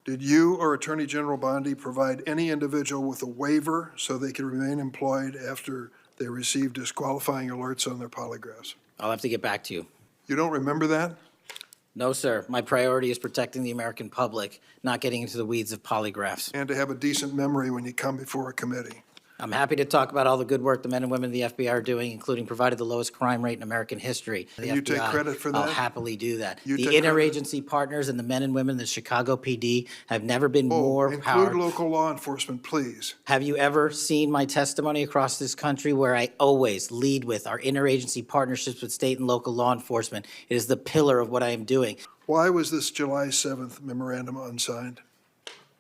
Did you or Attorney General Bondi provide any individual with a waiver so they could remain employed after they received disqualifying alerts on their polygraphs? I'll have to get back to you. You don't remember that? No, sir. My priority is protecting the American public, not getting into the weeds of polygraphs. And to have a decent memory when you come before a committee. I'm happy to talk about all the good work the men and women of the FBI are doing, including provided the lowest crime rate in American history. And you take credit for that? I'll happily do that. You The take credit? interagency partners and the men and women of the Chicago PD have never been more Include powerful. local law enforcement, please. Have you ever seen my testimony across this country where I always lead with our interagency partnerships with state and local law enforcement? It is the pillar of what I am doing. Why was this July 7th memorandum unsigned?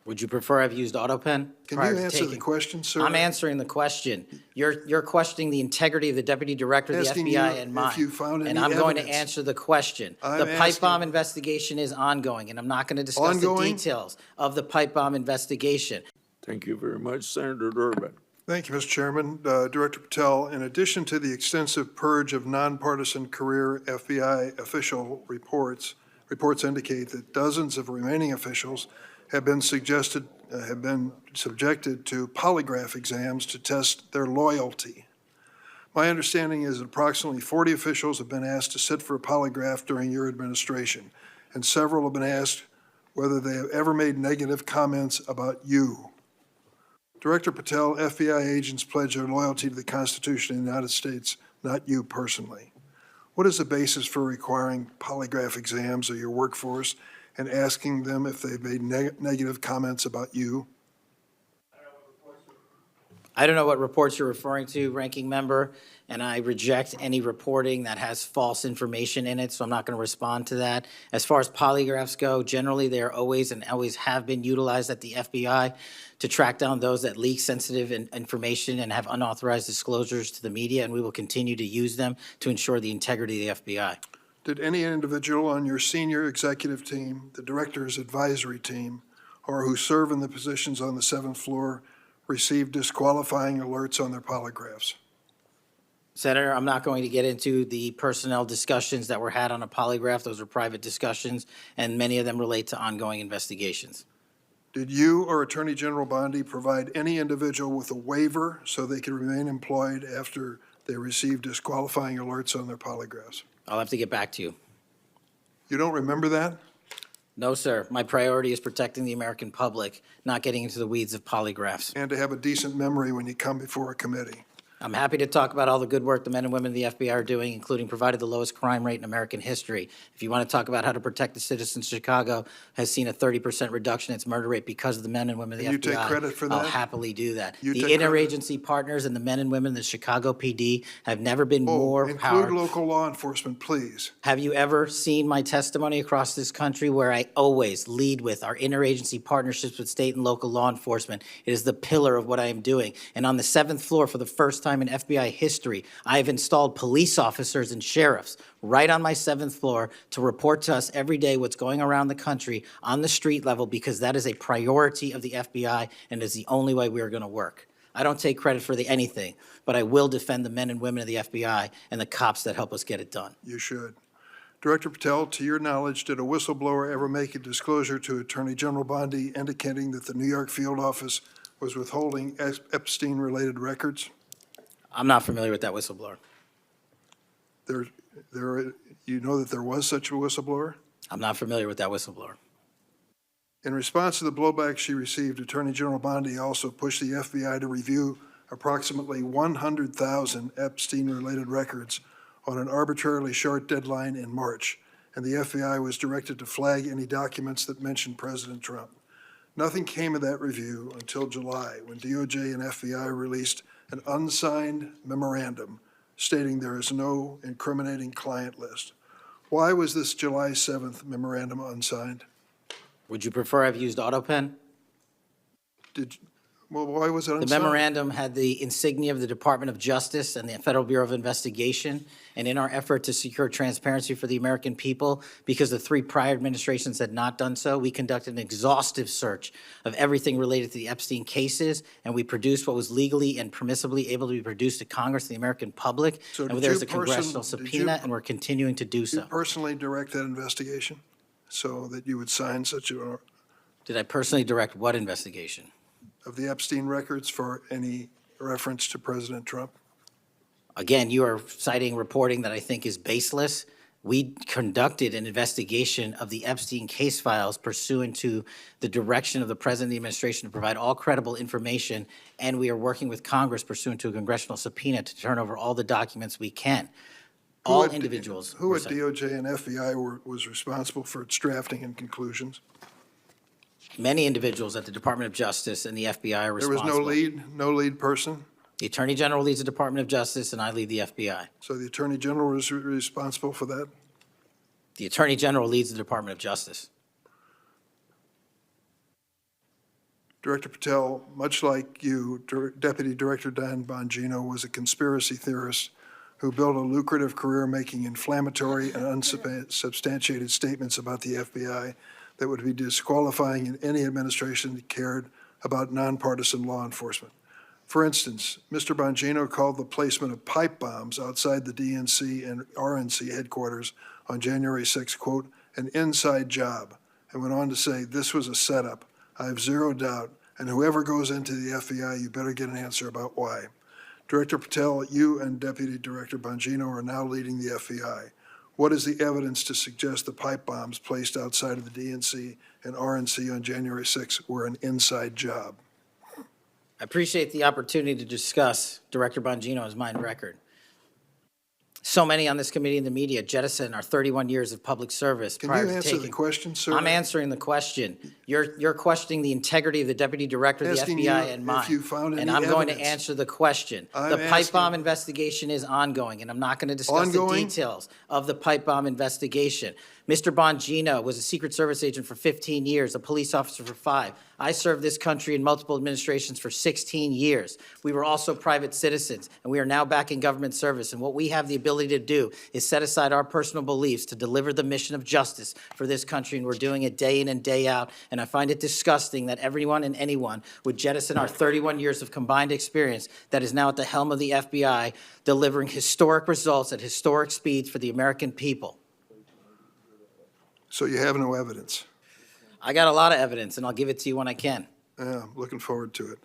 Would you prefer I've used AutoPen? Can prior you to answer the taking? question, sir? I'm answering the question. You're questioning the integrity of the Deputy Director of the Asking FBI you and mine. if you found And any I'm going to evidence. answer the question. I'm The pipe asking- bomb investigation is ongoing, and I'm not going to discuss the Ongoing? details of the pipe bomb investigation. Thank you very much, Senator Durbin. Thank you, Mr. Chairman. Director Patel, in addition to the extensive purge of nonpartisan career FBI official reports indicate that dozens of remaining officials have been subjected to polygraph exams to test their loyalty. My understanding is that approximately 40 officials have been asked to sit for a polygraph during your administration, and several have been asked whether they have ever made negative comments about you. Director Patel, FBI agents pledge their loyalty to the Constitution of the United States, not you personally. What is the basis for requiring polygraph exams of your workforce and asking them if they've made negative comments about you? I don't know what reports you're referring to, Ranking Member, and I reject any reporting that has false information in it, so I'm not going to respond to that. As far as polygraphs go, generally they are always and always have been utilized at the FBI to track down those that leak sensitive information and have unauthorized disclosures to the media, and we will continue to use them to ensure the integrity of the FBI. Did any individual on your senior executive team, the director's advisory team, or who serve in the positions on the 7th floor receive disqualifying alerts on their polygraphs? Senator, I'm not going to get into the personnel discussions that were had on a polygraph. Those are private discussions, and many of them relate to ongoing investigations. Did you or Attorney General Bondi provide any individual with a waiver so they could remain employed after they received disqualifying alerts on their polygraphs? I'll have to get back to you. You don't remember that? No, sir. My priority is protecting the American public, not getting into the weeds of polygraphs. And to have a decent memory when you come before a committee. I'm happy to talk about all the good work the men and women of the FBI are doing, including provided the lowest crime rate in American history. If you want to talk about how to protect the citizens, Chicago has seen a 30% reduction in its murder rate because of the men and women of the And you FBI. take credit for that? I'll happily do that. You The take credit? interagency partners and the men and women of the Chicago PD have never been more Include powerful. local law enforcement, please. Have you ever seen my testimony across this country where I always lead with our interagency partnerships with state and local law enforcement? It is the pillar of what I am doing. And on the 7th floor, for the first time in FBI history, I have installed police officers and sheriffs right on my 7th floor to report to us every day what's going around the country on the street level, because that is a priority of the FBI and is the only way we are going to work. I don't take credit for anything, but I will defend the men and women of the FBI and the cops that help us get it done. You should. Director Patel, to your knowledge, did a whistleblower ever make a disclosure to Attorney General Bondi indicating that the New York field office was withholding Epstein-related records? I'm not familiar with that whistleblower. You know that there was such a whistleblower? I'm not familiar with that whistleblower. In response to the blowback she received, Attorney General Bondi also pushed the FBI to review approximately 100,000 Epstein-related records on an arbitrarily short deadline in March, and the FBI was directed to flag any documents that mentioned President Trump. Nothing came of that review until July, when DOJ and FBI released an unsigned memorandum stating there is no incriminating client list. Why was this July 7th memorandum unsigned? Would you prefer I've used AutoPen? Why was it The unsigned? memorandum had the insignia of the Department of Justice and the Federal Bureau of Investigation. And in our effort to secure transparency for the American people, because the 3 prior administrations had not done so, we conducted an exhaustive search of everything related to the Epstein cases, and we produced what was legally and permissibly able to be produced to Congress and the American public. So And did there's you a congressional did you- subpoena, and we're continuing to do You so. personally direct that investigation so that you would sign such a Did I personally direct what investigation? of the Epstein records for any reference to President Trump? Again, you are citing reporting that I think is baseless. We conducted an investigation of the Epstein case files pursuant to the direction of the President of the administration to provide all credible information, and we are working with Congress pursuant to a congressional subpoena to turn over all the documents we can. All individuals. Who were at cited. DOJ and FBI was responsible for its drafting and conclusions? Many individuals at the Department of Justice and the FBI are There was responsible. no lead person? The Attorney General leads the Department of Justice, and I lead the FBI. So the Attorney General was responsible for that? The Attorney General leads the Department of Justice. Director Patel, much like you, Deputy Director Dan Bongino was a conspiracy theorist who built a lucrative career making inflammatory and unsubstantiated statements about the FBI that would be disqualifying in any administration that cared about nonpartisan law enforcement. For instance, Mr. Bongino called the placement of pipe bombs outside the DNC and RNC headquarters on January 6, quote, an inside job, and went on to say this was a setup. I have zero doubt, and whoever goes into the FBI, you better get an answer about why. Director Patel, you and Deputy Director Bongino are now leading the FBI. What is the evidence to suggest the pipe bombs placed outside of the DNC and RNC on January 6 were an inside job? I appreciate the opportunity to discuss Director Bongino's mind record. So many on this committee and the media jettison our 31 years of public service Can prior you to answer taking. the question, sir? I'm answering the question. You're questioning the integrity of the Deputy Director of the Asking FBI you and if mine. you found any And I'm going to evidence. answer the question. I'm The pipe asking- bomb investigation is ongoing, and I'm not going to discuss the Ongoing? details of the pipe bomb investigation. Mr. Bongino was a Secret Service agent for 15 years, a police officer for 5. I served this country in multiple administrations for 16 years. We were also private citizens, and we are now back in government service. And what we have the ability to do is set aside our personal beliefs to deliver the mission of justice for this country, and we're doing it day in and day out. And I find it disgusting that everyone and anyone would jettison our 31 years of combined experience that is now at the helm of the FBI, delivering historic results at historic speeds for the American people. So you have no evidence? I got a lot of evidence, and I'll give it to you when I can. Yeah, I'm looking forward to it.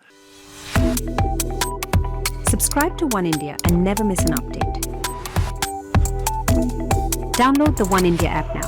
Subscribe to One India and never miss an update. Download the One India app now.